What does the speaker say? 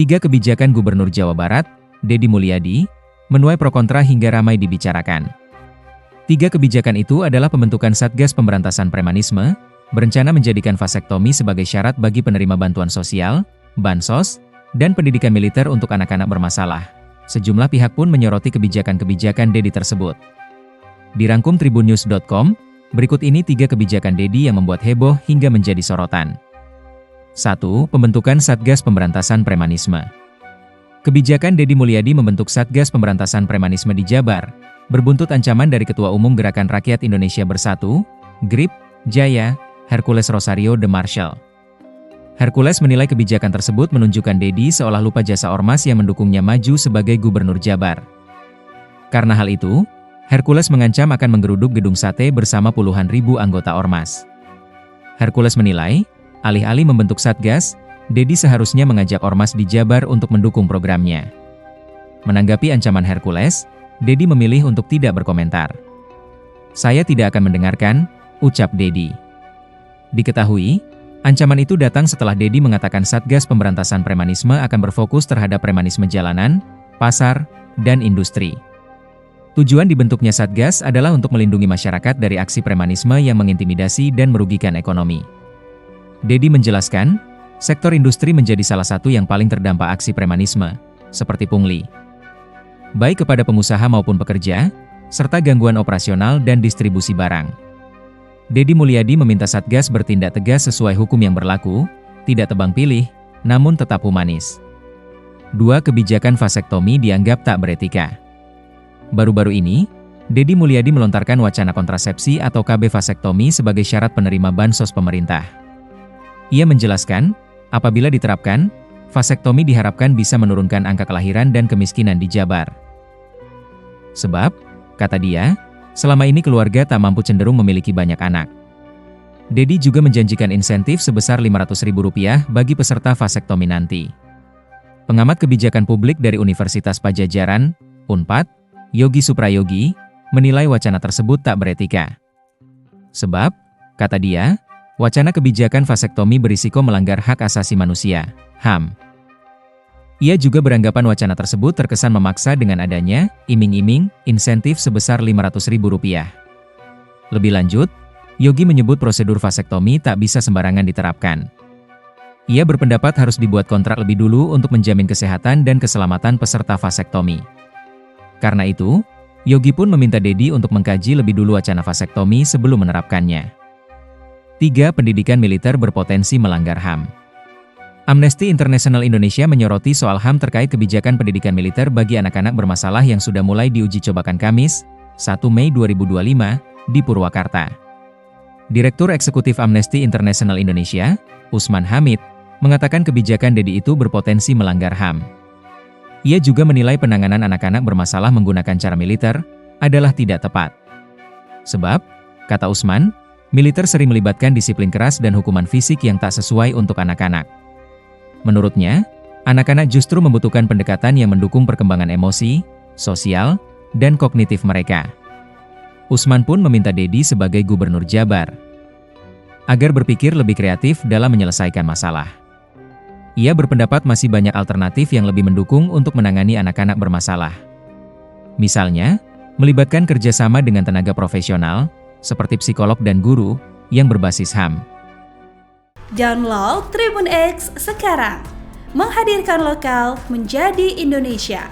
3 kebijakan Gubernur Jawa Barat, Deddy Mulyadi, menuai pro kontra hingga ramai dibicarakan. 3 kebijakan itu adalah pembentukan Satgas Pemberantasan Premanisme, berencana menjadikan vasektomi sebagai syarat bagi penerima bantuan sosial, bansos, dan pendidikan militer untuk anak-anak bermasalah. Sejumlah pihak pun menyoroti kebijakan-kebijakan Deddy tersebut. Dirangkum tribunnews.com, berikut ini 3 kebijakan Deddy yang membuat heboh hingga menjadi sorotan. 1. Pembentukan Satgas Pemberantasan Premanisme. Kebijakan Deddy Mulyadi membentuk Satgas Pemberantasan Premanisme di Jabar, berbuntut ancaman dari Ketua Umum Gerakan Rakyat Indonesia Bersatu, GRIP, Jaya, Hercules Rosario de Marshall. Hercules menilai kebijakan tersebut menunjukkan Deddy seolah lupa jasa ormas yang mendukungnya maju sebagai Gubernur Jabar. Karena hal itu, Hercules mengancam akan menggeruduk gedung sate bersama puluhan ribu anggota ormas. Hercules menilai, alih-alih membentuk Satgas, Deddy seharusnya mengajak ormas di Jabar untuk mendukung programnya. Menanggapi ancaman Hercules, Deddy memilih untuk tidak berkomentar. "Saya tidak akan mendengarkan," ucap Deddy. Diketahui, ancaman itu datang setelah Deddy mengatakan Satgas Pemberantasan Premanisme akan berfokus terhadap premanisme jalanan, pasar, dan industri. Tujuan dibentuknya Satgas adalah untuk melindungi masyarakat dari aksi premanisme yang mengintimidasi dan merugikan ekonomi. Deddy menjelaskan, sektor industri menjadi salah satu yang paling terdampak aksi premanisme, seperti pungli, baik kepada pengusaha maupun pekerja, serta gangguan operasional dan distribusi barang. Deddy Mulyadi meminta Satgas bertindak tegas sesuai hukum yang berlaku, tidak tebang pilih, namun tetap humanis. 2. Kebijakan vasektomi dianggap tak beretika. Baru-baru ini, Deddy Mulyadi melontarkan wacana kontrasepsi atau KB vasektomi sebagai syarat penerima bansos pemerintah. Ia menjelaskan, apabila diterapkan, vasektomi diharapkan bisa menurunkan angka kelahiran dan kemiskinan di Jabar. Sebab, kata dia, selama ini keluarga tak mampu cenderung memiliki banyak anak. Deddy juga menjanjikan insentif sebesar Rp500.000 bagi peserta vasektomi nanti. Pengamat kebijakan publik dari Universitas Padjadjaran, Unpad, Yogi Suprayogi, menilai wacana tersebut tak beretika. Sebab, kata dia, wacana kebijakan vasektomi berisiko melanggar hak asasi manusia, HAM. Ia juga beranggapan wacana tersebut terkesan memaksa dengan adanya iming-iming insentif sebesar Rp500.000. Lebih lanjut, Yogi menyebut prosedur vasektomi tak bisa sembarangan diterapkan. Ia berpendapat harus dibuat kontrak lebih dulu untuk menjamin kesehatan dan keselamatan peserta vasektomi. Karena itu, Yogi pun meminta Deddy untuk mengkaji lebih dulu wacana vasektomi sebelum menerapkannya. 3. Pendidikan militer berpotensi melanggar HAM. Amnesty International Indonesia menyoroti soal HAM terkait kebijakan pendidikan militer bagi anak-anak bermasalah yang sudah mulai diuji cobakan Kamis, 1 Mei 2025, di Purwakarta. Direktur Eksekutif Amnesty International Indonesia, Usman Hamid, mengatakan kebijakan Deddy itu berpotensi melanggar HAM. Ia juga menilai penanganan anak-anak bermasalah menggunakan cara militer adalah tidak tepat. Sebab, kata Usman, militer sering melibatkan disiplin keras dan hukuman fisik yang tak sesuai untuk anak-anak. Menurutnya, anak-anak justru membutuhkan pendekatan yang mendukung perkembangan emosi, sosial, dan kognitif mereka. Usman pun meminta Deddy sebagai Gubernur Jabar agar berpikir lebih kreatif dalam menyelesaikan masalah. Ia berpendapat masih banyak alternatif yang lebih mendukung untuk menangani anak-anak bermasalah. Misalnya, melibatkan kerjasama dengan tenaga profesional, seperti psikolog dan guru, yang berbasis HAM. Download Tribun X sekarang, menghadirkan lokal menjadi Indonesia.